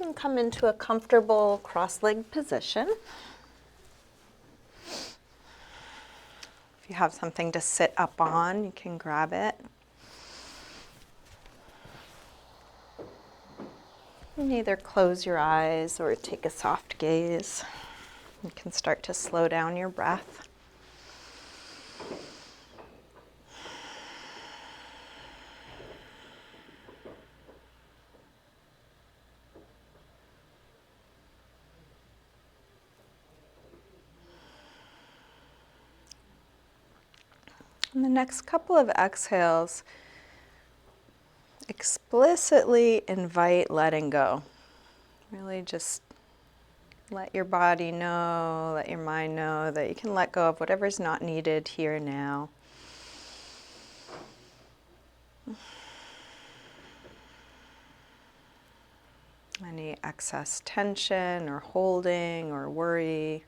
And come into a comfortable cross-legged position. If you have something to sit up on, you can grab it. And either close your eyes or take a soft gaze. You can start to slow down your breath. In the next couple of exhales, explicitly invite letting go. Really just let your body know, let your mind know that you can let go of whatever's not needed here and now. Any excess tension or holding or worry.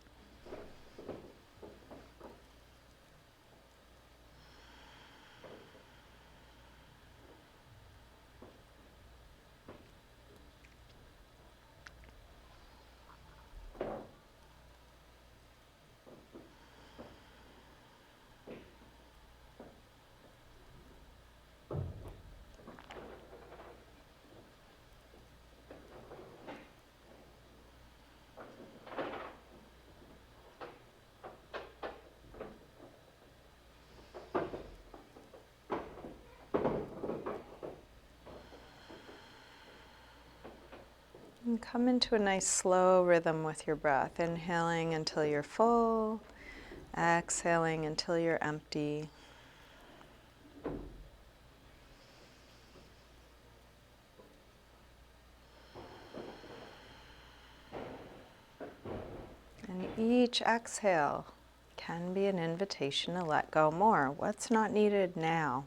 And come into a nice slow rhythm with your breath, inhaling until you're full, exhaling until you're empty. And each exhale can be an invitation to let go more. What's not needed now?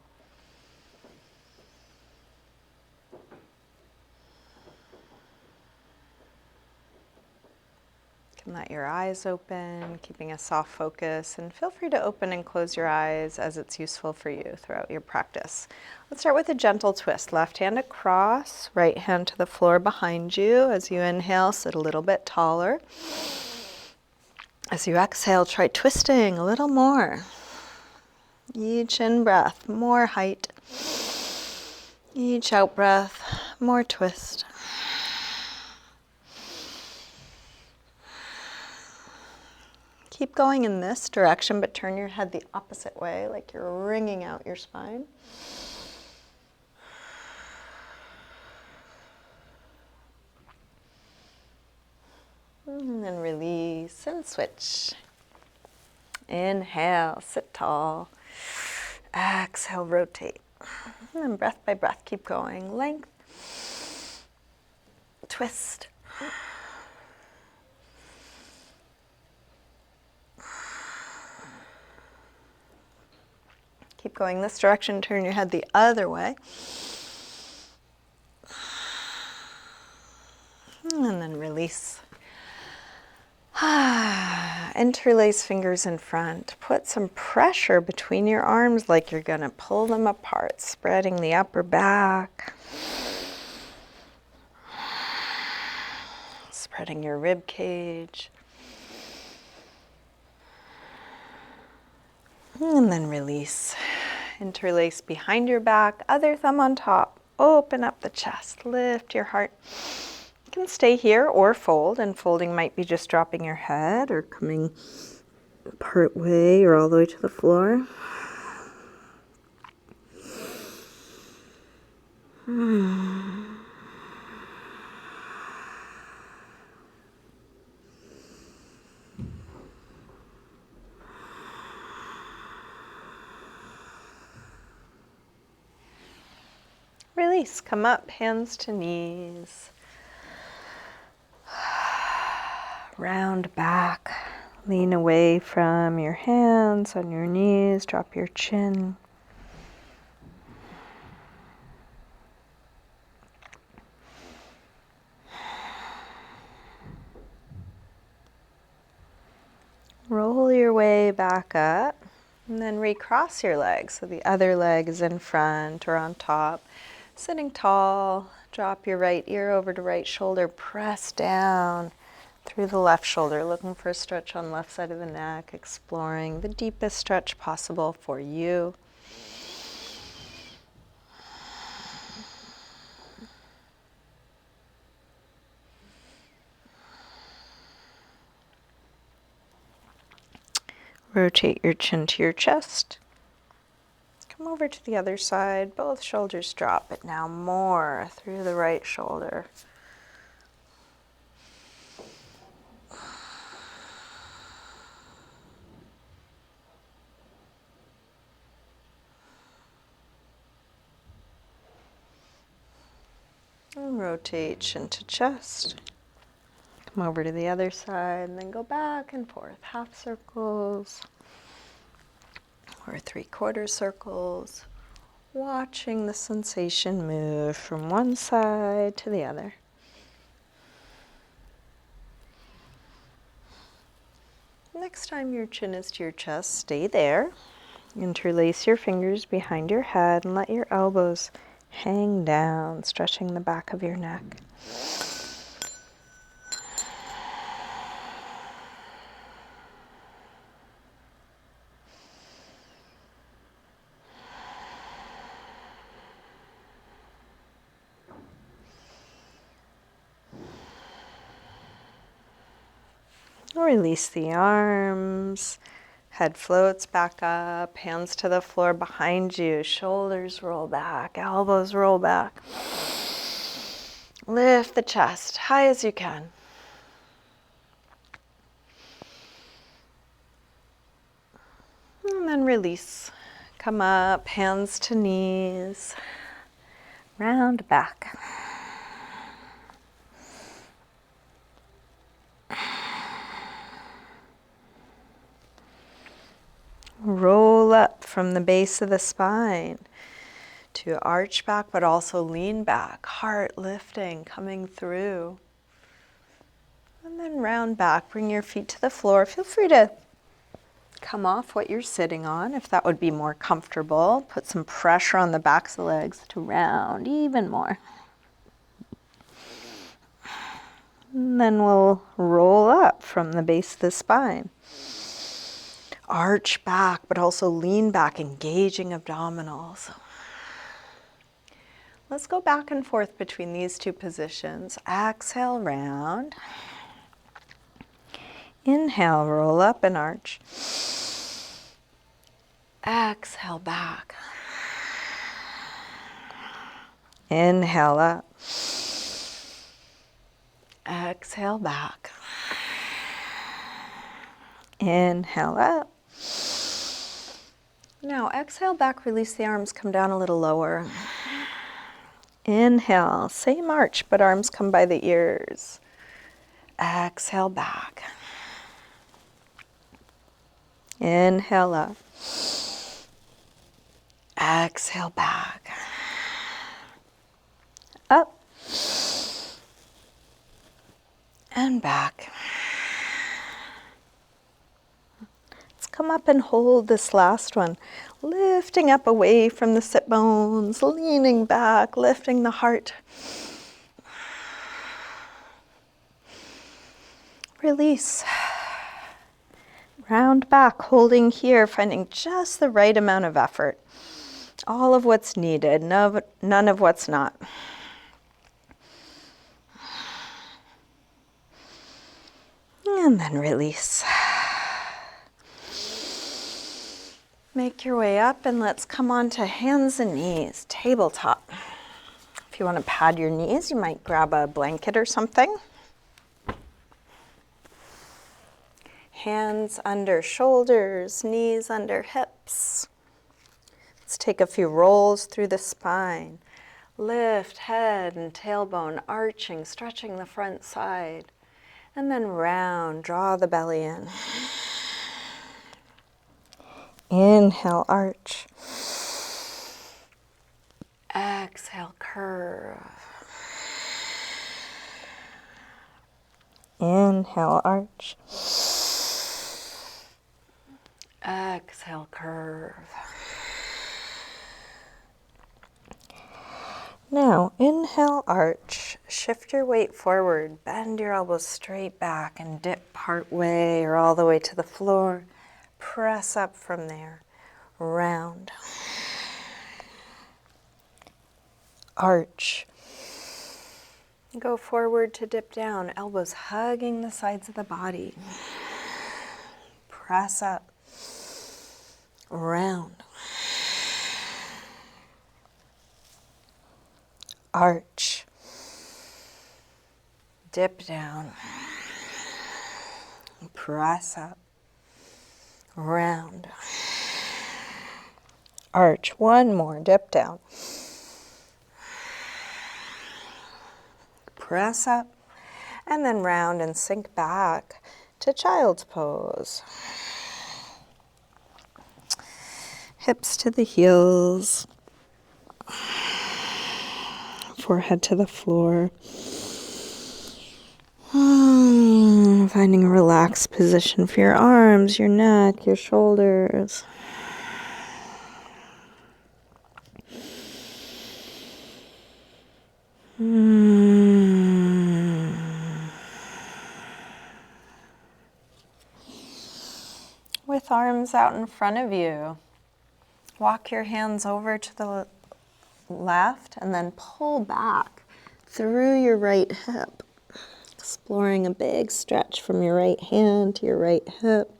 You can let your eyes open, keeping a soft focus, and feel free to open and close your eyes as it's useful for you throughout your practice. Let's start with a gentle twist. Left hand across, right hand to the floor behind you. As you inhale, sit a little bit taller. As you exhale, try twisting a little more. Each in-breath, more height. Each out-breath, more twist. Keep going in this direction, but turn your head the opposite way, like you're wringing out your spine. And then release and switch. Inhale, sit tall. Exhale, rotate. And then breath by breath, keep going. Length, twist. Keep going this direction, turn your head the other way. And then release. Interlace fingers in front. Put some pressure between your arms like you're going to pull them apart, spreading the upper back. Spreading your rib cage. And then release. Interlace behind your back, other thumb on top. Open up the chest, lift your heart. You can stay here or fold, and folding might be just dropping your head or coming part way or all the way to the floor. Release, come up, hands to knees. Round back, lean away from your hands on your knees, drop your chin. Roll your way back up and then recross your legs so the other leg is in front or on top. Sitting tall, Drop your right ear over to right shoulder. Press down through the left shoulder, looking for a stretch on left side of the neck, exploring the deepest stretch possible for you. Rotate your chin to your chest. Come over to the other side. Both shoulders drop, but now more through the right shoulder. And rotate chin to chest. Come over to the other side and then go back and forth. Half circles or 3/4 circles. Watching the sensation move from one side to the other. Next time your chin is to your chest, stay there. Interlace your fingers behind your head and let your elbows hang down, stretching the back of your neck. Release the arms. Head floats back up, hands to the floor behind you, shoulders roll back, elbows roll back. Lift the chest high as you can. And then release. Come up, hands to knees, round back. Roll up from the base of the spine to arch back, but also lean back, heart lifting, coming through. And then round back, bring your feet to the floor. Feel free to come off what you're sitting on if that would be more comfortable. Put some pressure on the backs of the legs to round even more. And then we'll roll up from the base of the spine. Arch back, but also lean back, engaging abdominals. Let's go back and forth between these two positions. Exhale, round. Inhale, roll up and arch. Exhale, back. Inhale up. Exhale, back. Inhale up. Now exhale back, release the arms, come down a little lower. Inhale, same arch, but arms come by the ears. Exhale back. Inhale up. Exhale back. Up. And back. Come up and hold this last one. Lifting up away from the sit bones, leaning back, lifting the heart. Release. Round back, holding here, finding just the right amount of effort. All of what's needed, none of what's not. And then release. Make your way up and let's come on to hands and knees, tabletop. If you want to pad your knees, you might grab a blanket or something. Hands under shoulders, knees under hips. Let's take a few rolls through the spine. Lift head and tailbone, arching, stretching the front side. And then round, draw the belly in. Inhale, arch. Exhale, curve. Inhale, arch. Exhale, curve. Now, inhale, arch. Shift your weight forward. Bend your elbows straight back and dip part way or all the way to the floor. Press up from there. Round. Arch. Go forward to dip down. Elbows hugging the sides of the body. Press up. Round. Arch. Dip down. Press up. Round. Arch. One more. Dip down. Press up. And then round and sink back to child's pose. Hips to the heels. Forehead to the floor. Finding a relaxed position for your arms, your neck, your shoulders. With arms out in front of you, walk your hands over to the left and then pull back through your right hip, exploring a big stretch from your right hand to your right hip.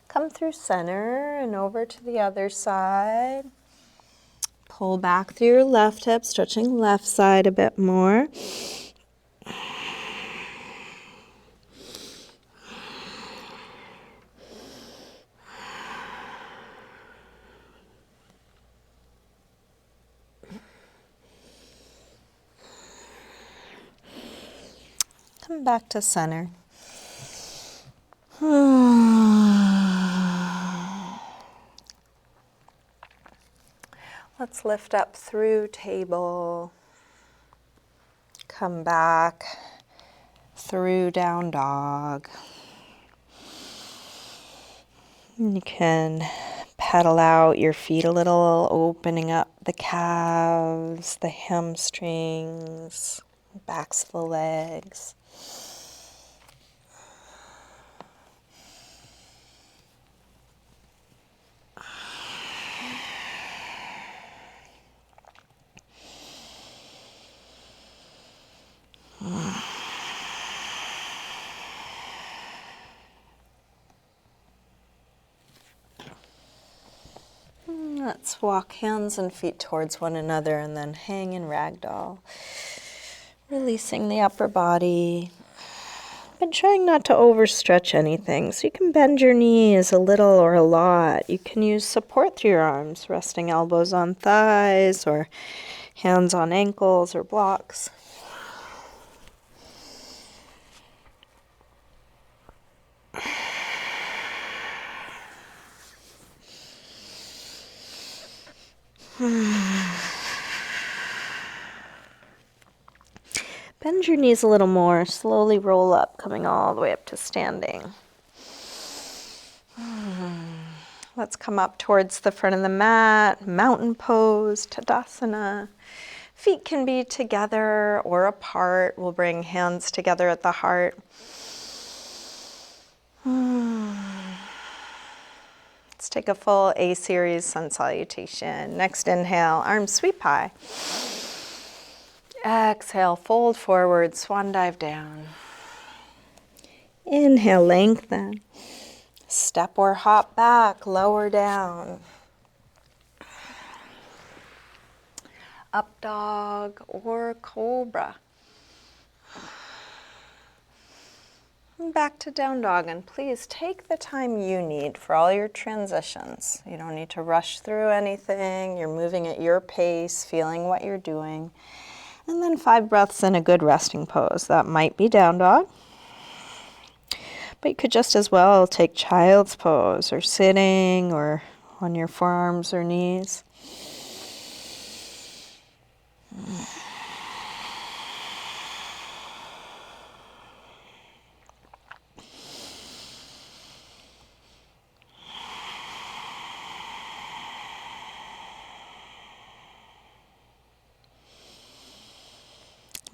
Come through center and over to the other side. Pull back through your left hip, stretching left side a bit more. Come back to center. Let's lift up through table. Come back through down dog. You can pedal out your feet a little, opening up the calves, the hamstrings, backs of the legs. Let's walk hands and feet towards one another and then hang in ragdoll. Releasing the upper body, but trying not to overstretch anything. So you can bend your knees a little or a lot. You can use support through your arms, resting elbows on thighs or hands on ankles or blocks. Bend your knees a little more. Slowly roll up, coming all the way up to standing. Let's come up towards the front of the mat. Mountain pose, Tadasana. Feet can be together or apart. We'll bring hands together at the heart. Let's take a full A series sun salutation. Next inhale, arms sweep high. Exhale, fold forward, swan dive down. Inhale, lengthen. Step or hop back, lower down. Up dog or cobra. Back to down dog, and please take the time you need for all your transitions. You don't need to rush through anything. You're moving at your pace, feeling what you're doing. And then 5 breaths in a good resting pose. That might be down dog, but you could just as well take child's pose or sitting or on your forearms or knees.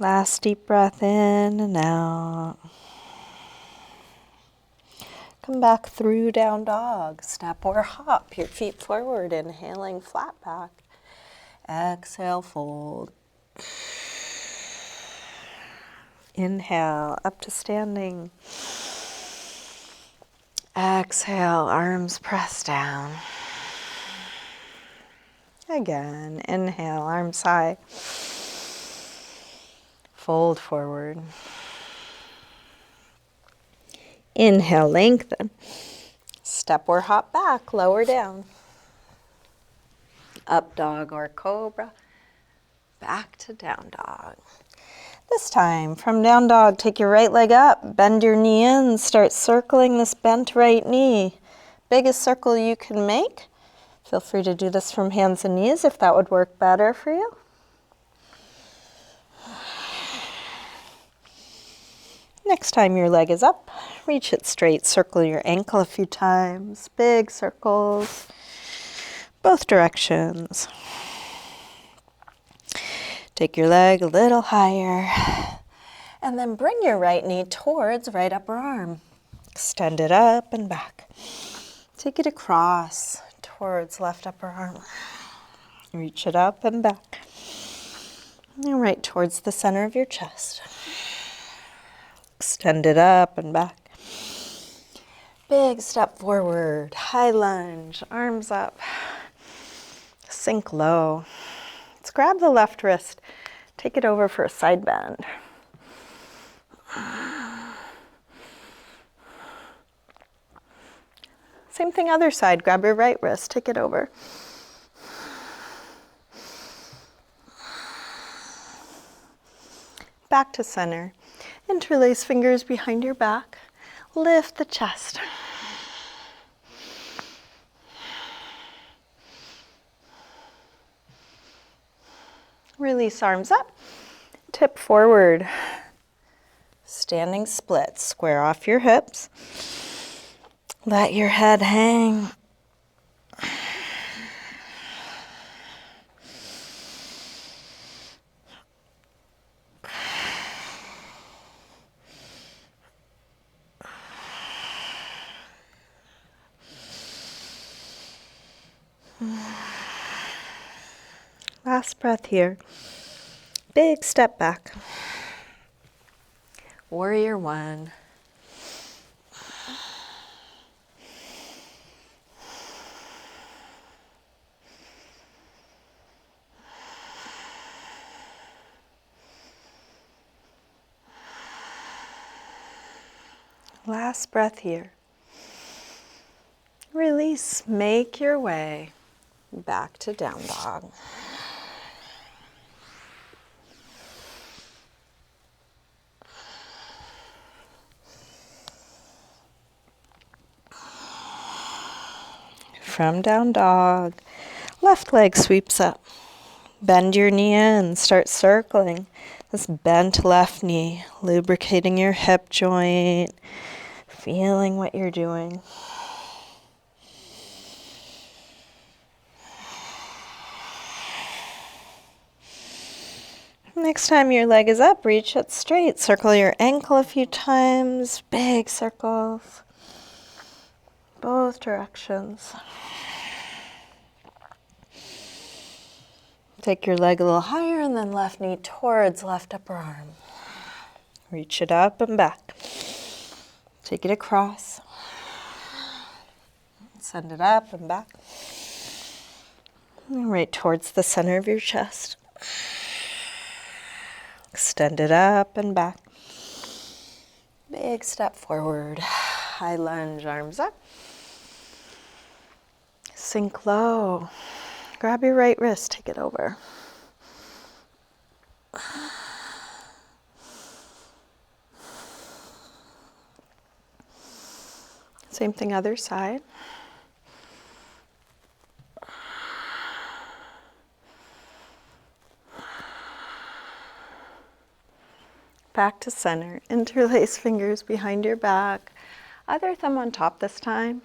Last deep breath in and out. Come back through down dog. Step or hop your feet forward, inhaling flat back. Exhale, fold. Inhale, up to standing. Exhale, arms press down. Again, inhale, arms high. Fold forward. Inhale, lengthen. Step or hop back, lower down. Up dog or cobra. Back to down dog. This time, from down dog, take your right leg up, bend your knee in, start circling this bent right knee. Biggest circle you can make. Feel free to do this from hands and knees if that would work better for you. Next time your leg is up, reach it straight, circle your ankle a few times, big circles, both directions. Take your leg a little higher, and then bring your right knee towards right upper arm. Extend it up and back. Take it across towards left upper arm. Reach it up and back. And right towards the center of your chest. Extend it up and back. Big step forward, high lunge, arms up. Sink low. Let's grab the left wrist. Take it over for a side bend. Same thing other side. Grab your right wrist. Take it over. Back to center. Interlace fingers behind your back. Lift the chest. Release arms up. Tip forward. Standing split. Square off your hips. Let your head hang. Last breath here. Big step back. Warrior one. Last breath here. Release. Make your way back to down dog. From down dog, left leg sweeps up. Bend your knee in, start circling this bent left knee, lubricating your hip joint, feeling what you're doing. Next time your leg is up, reach it straight. Circle your ankle a few times, big circles, both directions. Take your leg a little higher and then left knee towards left upper arm. Reach it up and back. Take it across. Send it up and back. And right towards the center of your chest. Extend it up and back. Big step forward. High lunge, arms up. Sink low. Grab your right wrist, take it over. Same thing other side. Back to center. Interlace fingers behind your back. Other thumb on top this time.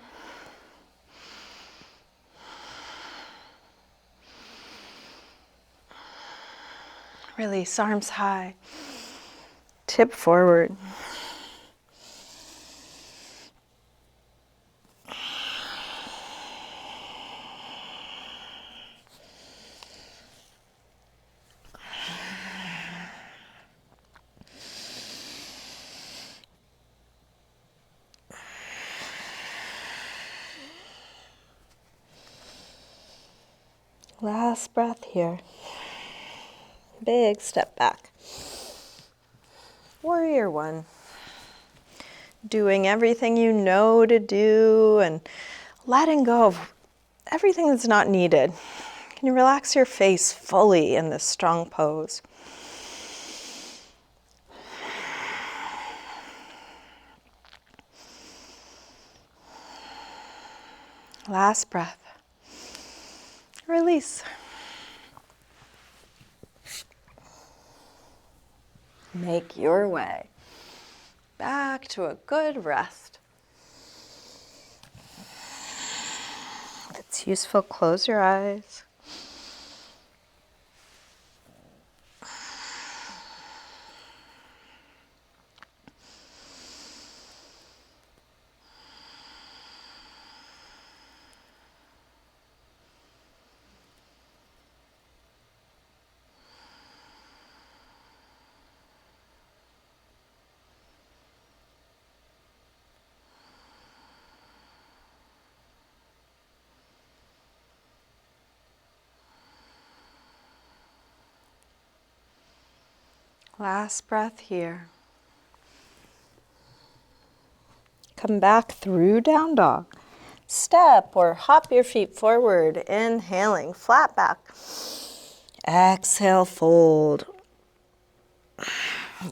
Release, arms high. Tip forward. Last breath here. Big step back. Warrior one. Doing everything you know to do and letting go of everything that's not needed. Can you relax your face fully in this strong pose? Last breath. Release. Make your way back to a good rest. If it's useful, close your eyes. Last breath here. Come back through down dog. Step or hop your feet forward, inhaling, flat back. Exhale, fold.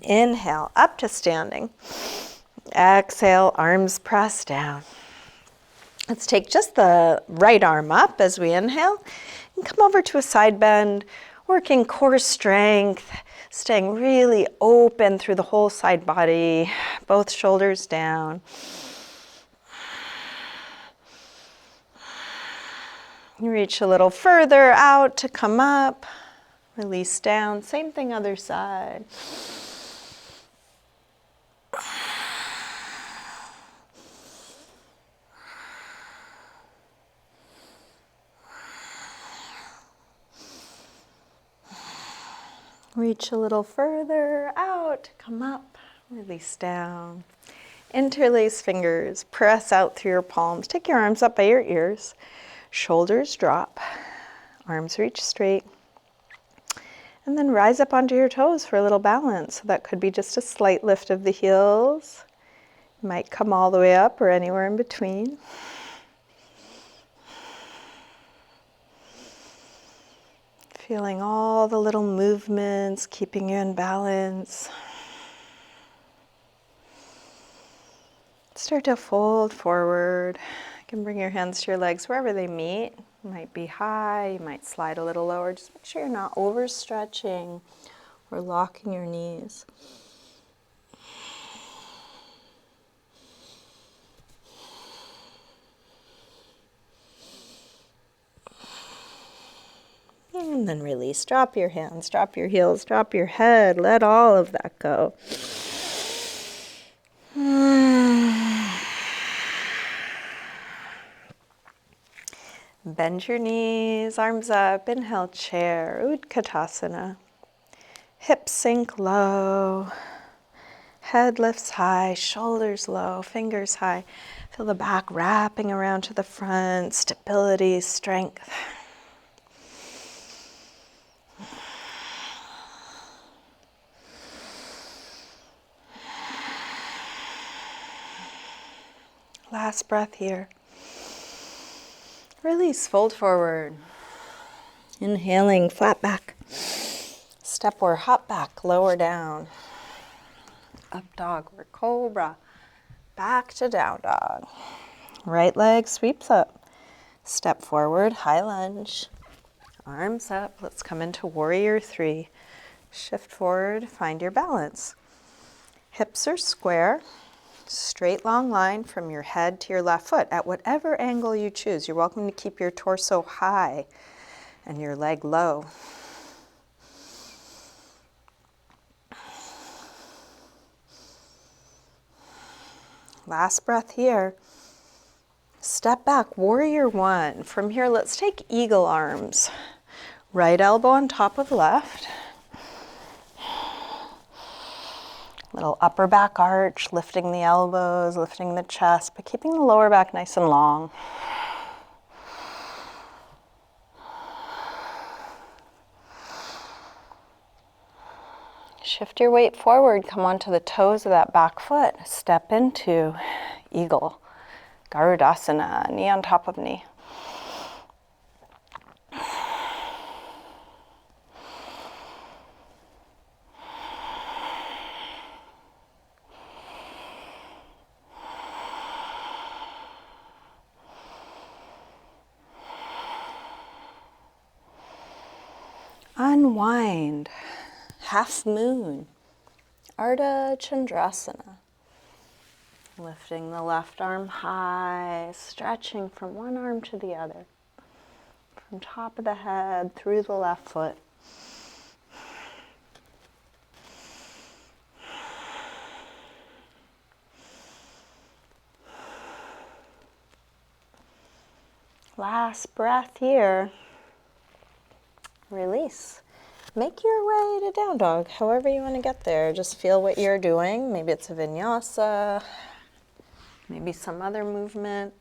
Inhale, up to standing. Exhale, arms press down. Let's take just the right arm up as we inhale and come over to a side bend, working core strength, staying really open through the whole side body, both shoulders down. Reach a little further out to come up, release down, same thing other side. Reach a little further out, come up, release down. Interlace fingers, press out through your palms. Take your arms up by your ears. Shoulders drop, arms reach straight. And then rise up onto your toes for a little balance. So that could be just a slight lift of the heels. You might come all the way up or anywhere in between. Feeling all the little movements, keeping you in balance. Start to fold forward. You can bring your hands to your legs wherever they meet. You might be high, you might slide a little lower. Just make sure you're not overstretching or locking your knees. And then release. Drop your hands, drop your heels, drop your head. Let all of that go. Bend your knees, arms up, inhale, chair, Utkatasana. Hips sink low, head lifts high, shoulders low, fingers high. Feel the back wrapping around to the front, stability, strength. Last breath here. Release, fold forward. Inhaling, flat back. Step or hop back, lower down. Up dog or cobra. Back to down dog. Right leg sweeps up. Step forward, high lunge. Arms up. Let's come into warrior three. Shift forward, find your balance. Hips are square. Straight long line from your head to your left foot at whatever angle you choose. You're welcome to keep your torso high and your leg low. Last breath here. Step back, warrior one. From here, let's take eagle arms. Right elbow on top of left. Little upper back arch, lifting the elbows, lifting the chest, but keeping the lower back nice and long. Shift your weight forward, come onto the toes of that back foot. Step into eagle, Garudasana, knee on top of knee. Unwind, half moon, Ardha Chandrasana. Lifting the left arm high, stretching from one arm to the other. From top of the head through the left foot. Last breath here. Release. Make your way to down dog, however you want to get there. Just feel what you're doing. Maybe it's a vinyasa, maybe some other movement.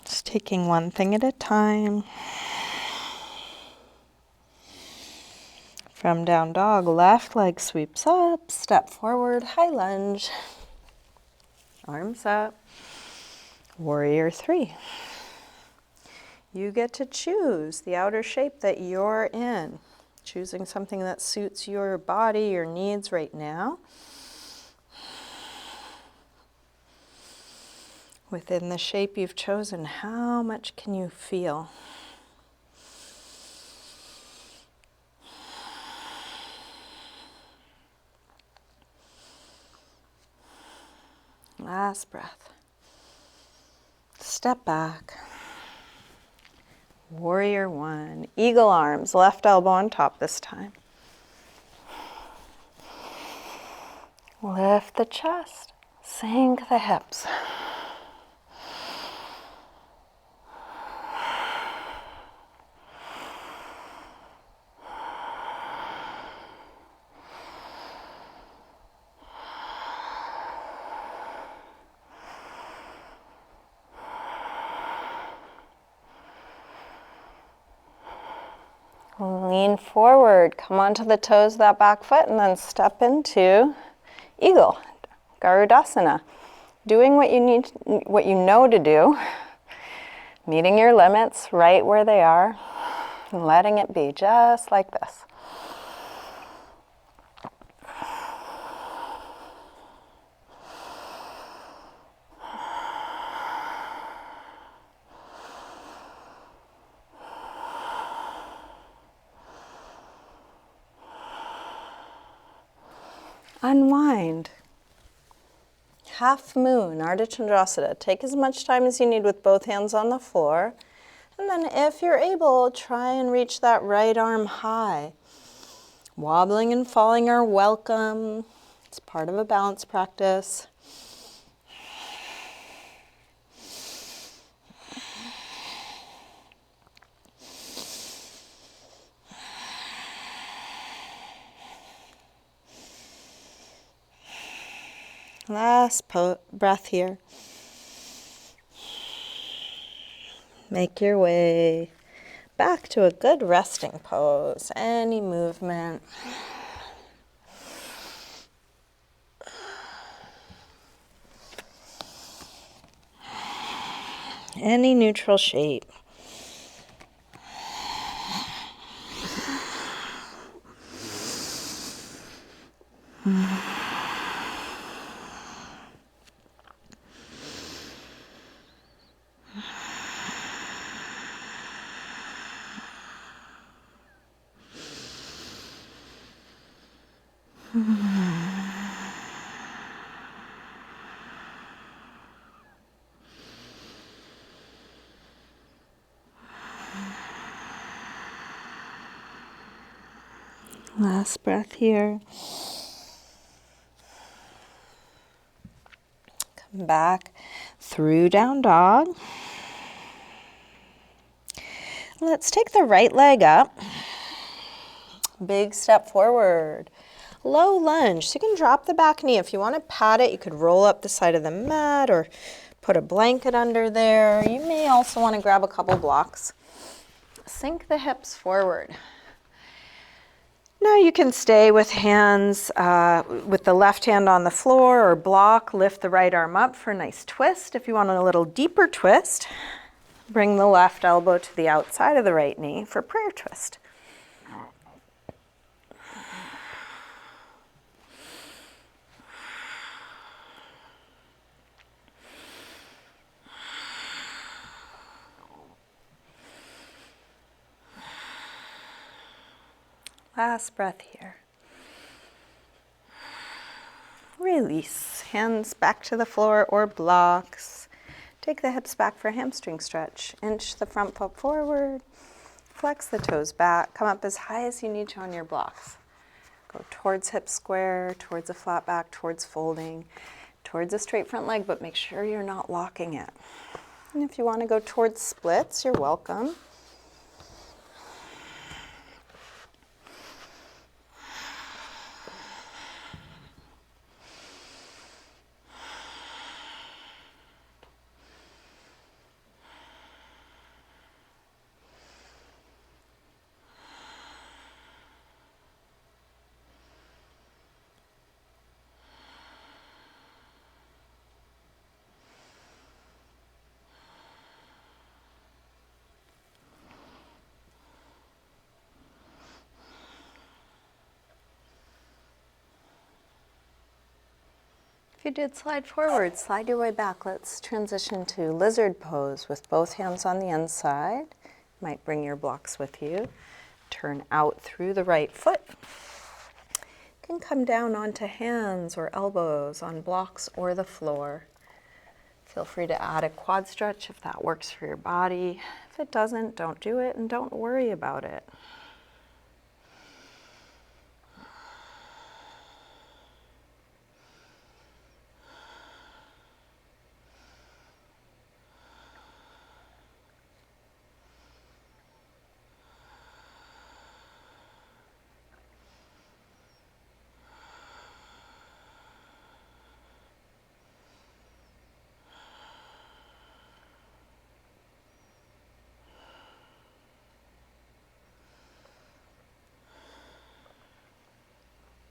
Just taking one thing at a time. From down dog, left leg sweeps up, step forward, high lunge. Arms up. Warrior three. You get to choose the outer shape that you're in, choosing something that suits your body, your needs right now. Within the shape you've chosen, how much can you feel? Last breath. Step back. Warrior one. Eagle arms, left elbow on top this time. Lift the chest, sink the hips. Lean forward, come onto the toes of that back foot, and then step into eagle, Garudasana. Doing what you need, what you know to do, meeting your limits right where they are, and letting it be just like this. Unwind. Half moon, Ardha Chandrasana. Take as much time as you need with both hands on the floor. And then if you're able, try and reach that right arm high. Wobbling and falling are welcome. It's part of a balance practice. Last breath here. Make your way back to a good resting pose. Any movement. Any neutral shape. Last breath here. back through down dog. Let's take the right leg up. Big step forward. Low lunge. So you can drop the back knee. If you want to pat it, you could roll up the side of the mat or put a blanket under there. You may also want to grab a couple blocks. Sink the hips forward. Now you can stay with hands, with the left hand on the floor or block. Lift the right arm up for a nice twist. If you want a little deeper twist, bring the left elbow to the outside of the right knee for prayer twist. Last breath here. Release. Hands back to the floor or blocks. Take the hips back for hamstring stretch. Inch the front foot forward. Flex the toes back. Come up as high as you need to on your blocks. Go towards hip square, towards a flat back, towards folding, towards a straight front leg, but make sure you're not locking it. And if you want to go towards splits, you're welcome. If you did slide forward, slide your way back. Let's transition to lizard pose with both hands on the inside. Might bring your blocks with you. Turn out through the right foot. You can come down onto hands or elbows on blocks or the floor. Feel free to add a quad stretch if that works for your body. If it doesn't, don't do it and don't worry about it.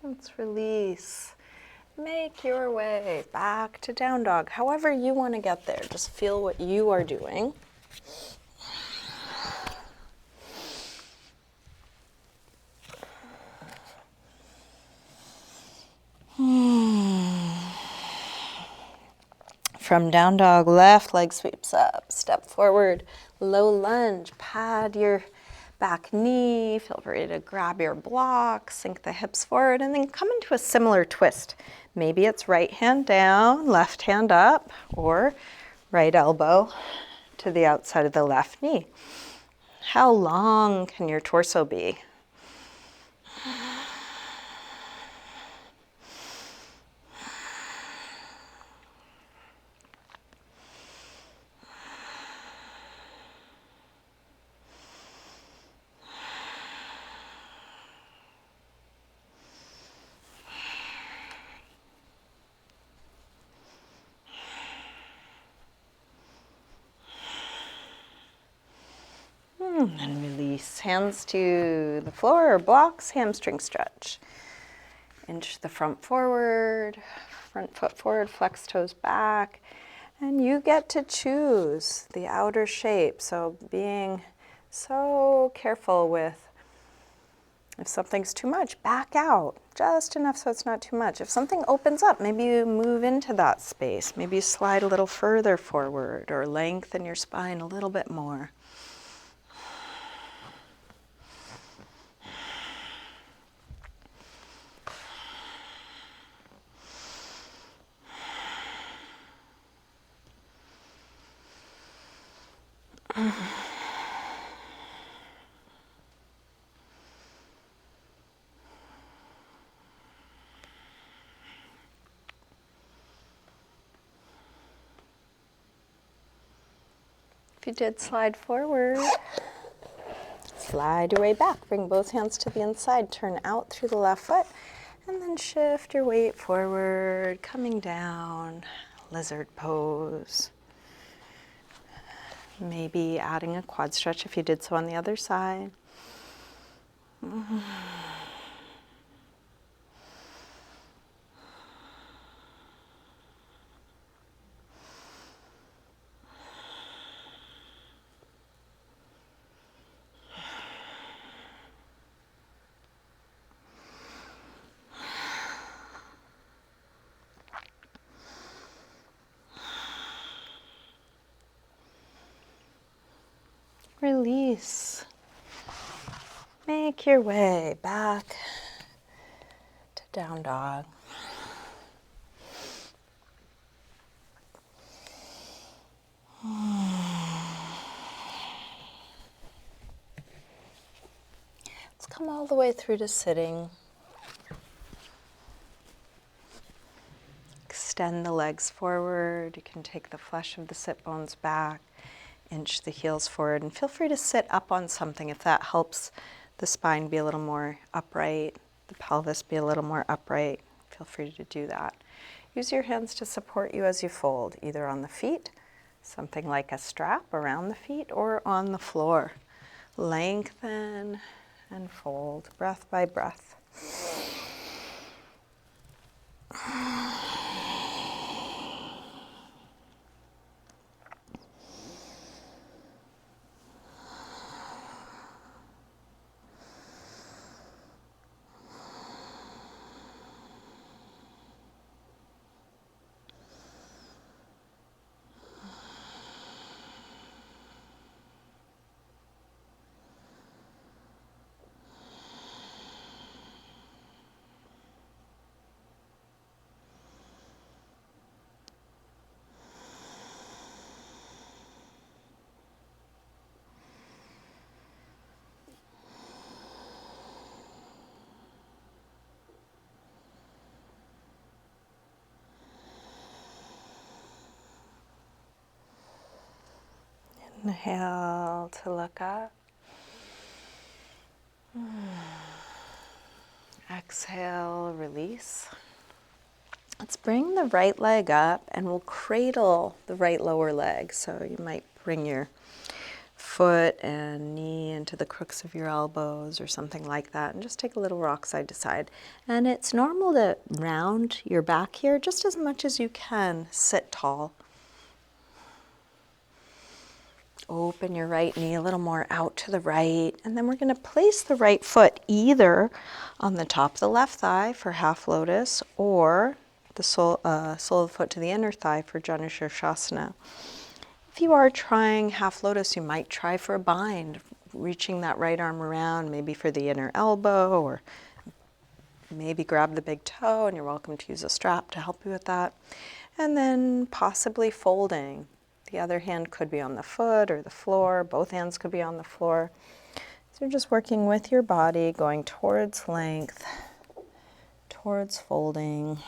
Let's release. Make your way back to down dog. However you want to get there, just feel what you are doing. From down dog, left leg sweeps up, step forward, low lunge, pad your back knee, feel free to grab your block, sink the hips forward, and then come into a similar twist. Maybe it's right hand down, left hand up, or right elbow to the outside of the left knee. How long can your torso be? And release. Hands to the floor or blocks, hamstring stretch. Inch the front forward, front foot forward, flex toes back. And you get to choose the outer shape. So being so careful with, if something's too much, back out. Just enough so it's not too much. If something opens up, maybe you move into that space. Maybe you slide a little further forward or lengthen your spine a little bit more. you did slide forward, slide your way back. Bring both hands to the inside, turn out through the left foot, and then shift your weight forward, coming down, lizard pose. Maybe adding a quad stretch if you did so on the other side. Release. Make your way back to down dog. Let's come all the way through to sitting. Extend the legs forward. You can take the flesh of the sit bones back, inch the heels forward, and feel free to sit up on something if that helps the spine be a little more upright, the pelvis be a little more upright. Feel free to do that. Use your hands to support you as you fold, either on the feet, something like a strap around the feet, or on the floor. Lengthen and fold, breath by breath. Inhale to look up. Exhale, release. Let's bring the right leg up and we'll cradle the right lower leg. So you might bring your foot and knee into the crooks of your elbows or something like that, and just take a little rock side to side. And it's normal to round your back here just as much as you can. Sit tall. Open your right knee a little more out to the right, and then we're going to place the right foot either on the top of the left thigh for half lotus, or the sole of the foot to the inner thigh for Janu Shirshasana. If you are trying half lotus, you might try for a bind, reaching that right arm around, maybe for the inner elbow, or maybe grab the big toe, and you're welcome to use a strap to help you with that. And then possibly folding. The other hand could be on the foot or the floor. Both hands could be on the floor. So you're just working with your body, going towards length, towards folding.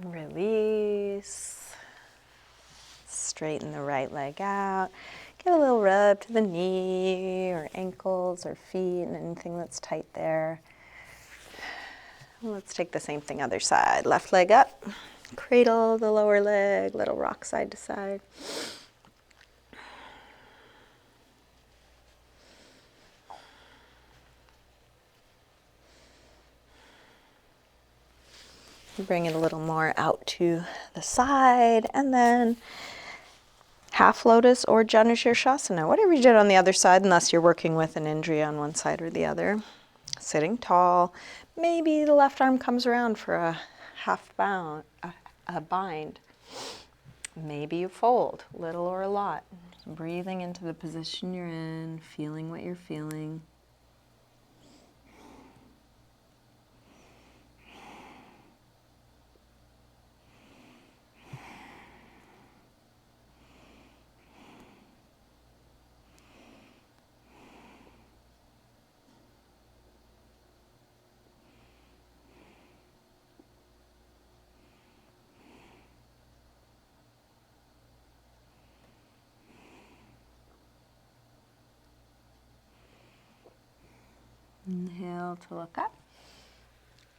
Release. Straighten the right leg out. Give a little rub to the knee or ankles or feet and anything that's tight there. Let's take the same thing other side. Left leg up. Cradle the lower leg, little rock side to side. Bring it a little more out to the side, and then half lotus or Janu Shirshasana, whatever you did on the other side, unless you're working with an injury on one side or the other. Sitting tall. Maybe the left arm comes around for a half bound, a bind. Maybe you fold, little or a lot. Breathing into the position you're in, feeling what you're feeling. Inhale to look up.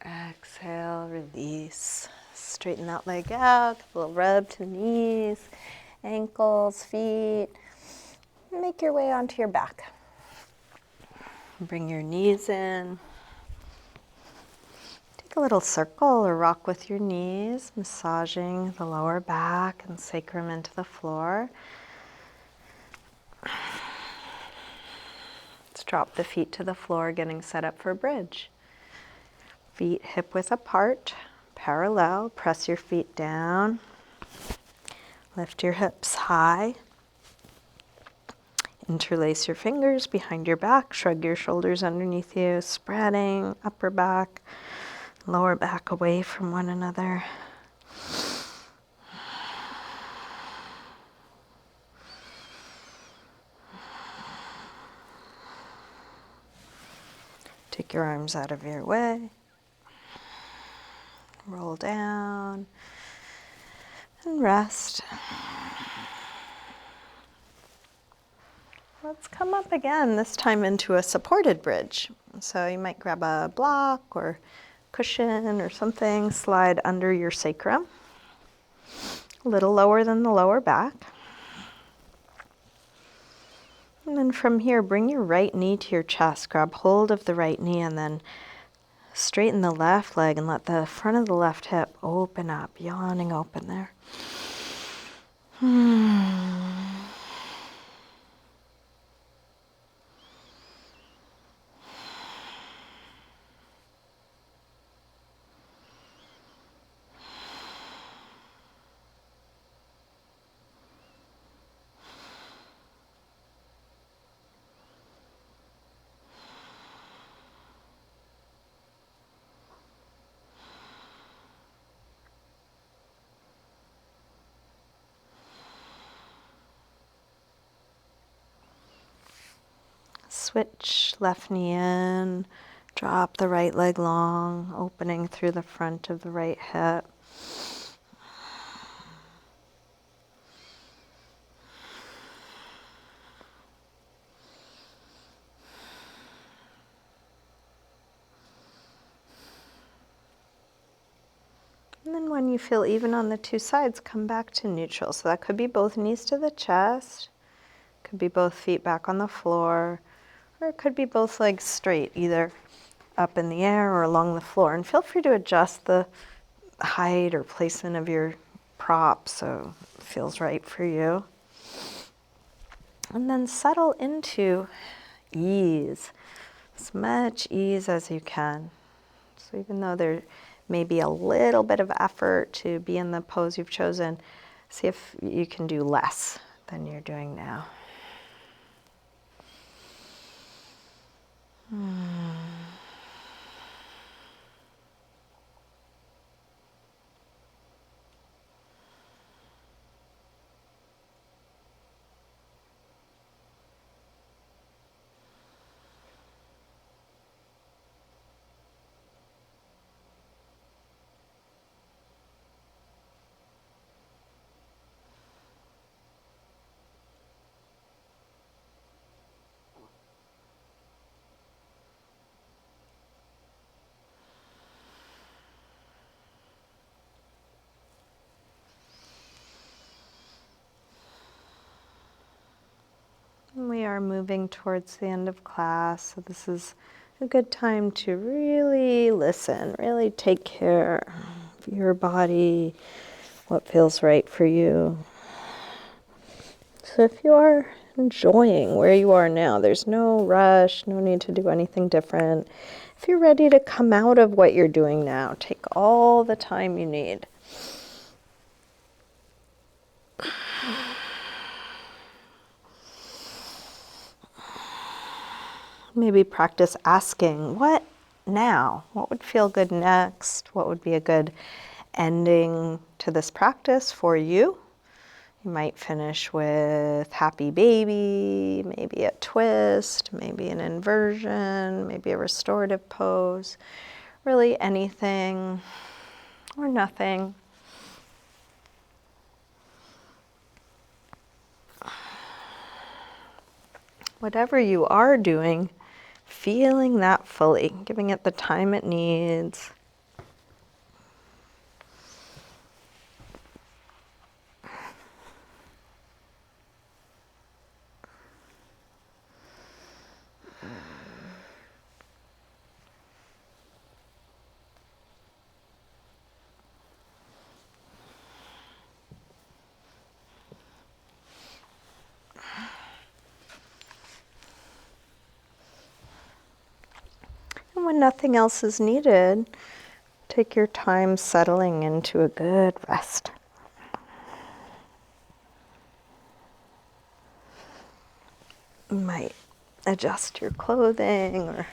Exhale, release. Straighten that leg out, a little rub to the knees, ankles, feet. Make your way onto your back. Bring your knees in. Take a little circle or rock with your knees, massaging the lower back and sacrum into the floor. Let's drop the feet to the floor, getting set up for bridge. Feet hip width apart, parallel. Press your feet down. Lift your hips high. Interlace your fingers behind your back. Shrug your shoulders underneath you, spreading upper back, lower back away from one another. Take your arms out of your way. Roll down and rest. Let's come up again, this time into a supported bridge. So you might grab a block or cushion or something, slide under your sacrum, a little lower than the lower back. And then from here, bring your right knee to your chest. Grab hold of the right knee and then straighten the left leg and let the front of the left hip open up, yawning open there. Switch left knee in, drop the right leg long, opening through the front of the right hip. And then when you feel even on the two sides, come back to neutral. So that could be both knees to the chest, could be both feet back on the floor, or it could be both legs straight, either up in the air or along the floor. And feel free to adjust the height or placement of your prop so it feels right for you. And then settle into ease, as much ease as you can. So even though there may be a little bit of effort to be in the pose you've chosen, see if you can do less than you're doing now. We are moving towards the end of class, so this is a good time to really listen, really take care of your body, what feels right for you. So if you are enjoying where you are now, there's no rush, no need to do anything different. If you're ready to come out of what you're doing now, take all the time you need. Maybe practice asking, what now? What would feel good next? What would be a good ending to this practice for you? You might finish with happy baby, maybe a twist, maybe an inversion, maybe a restorative pose. Really anything or nothing. Whatever you are doing feeling that fully, giving it the time it needs. And when nothing else is needed, take your time settling into a good rest. You might adjust your clothing or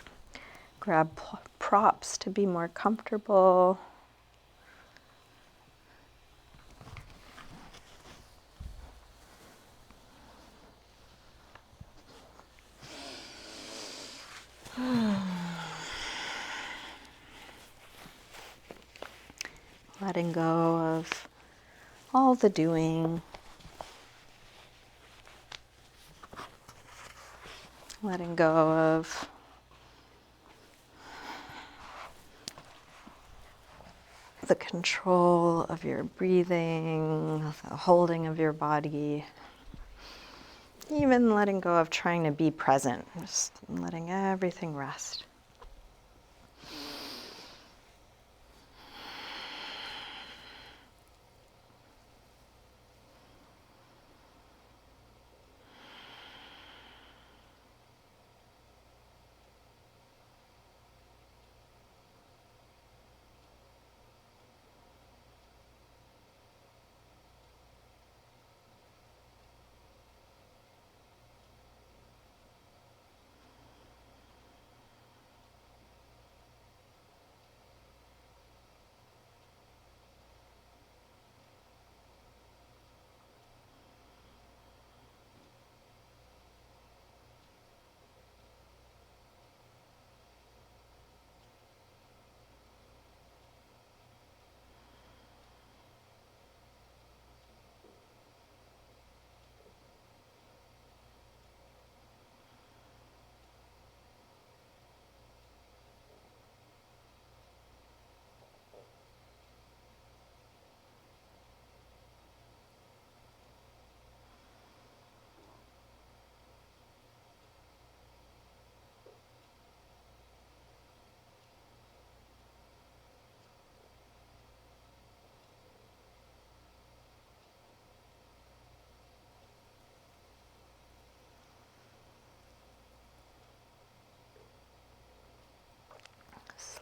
grab props to be more comfortable. Letting go of all the doing. Letting go of the control of your breathing, the holding of your body. Even letting go of trying to be present, just letting everything rest.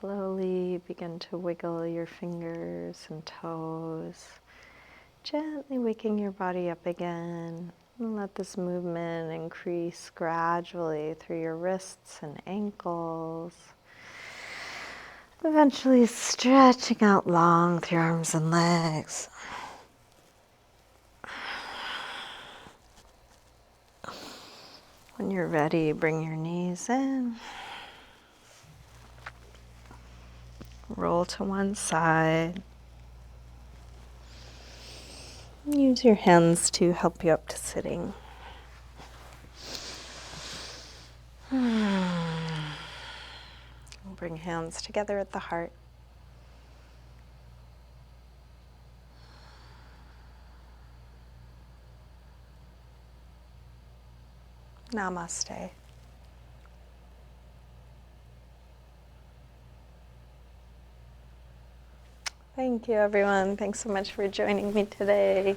Slowly begin to wiggle your fingers and toes, gently waking your body up again. And let this movement increase gradually through your wrists and ankles. Eventually stretching out long through your arms and legs. When you're ready, bring your knees in. Roll to one side. Use your hands to help you up to sitting. Bring hands together at the heart. Namaste. Thank you, everyone. Thanks so much for joining me today.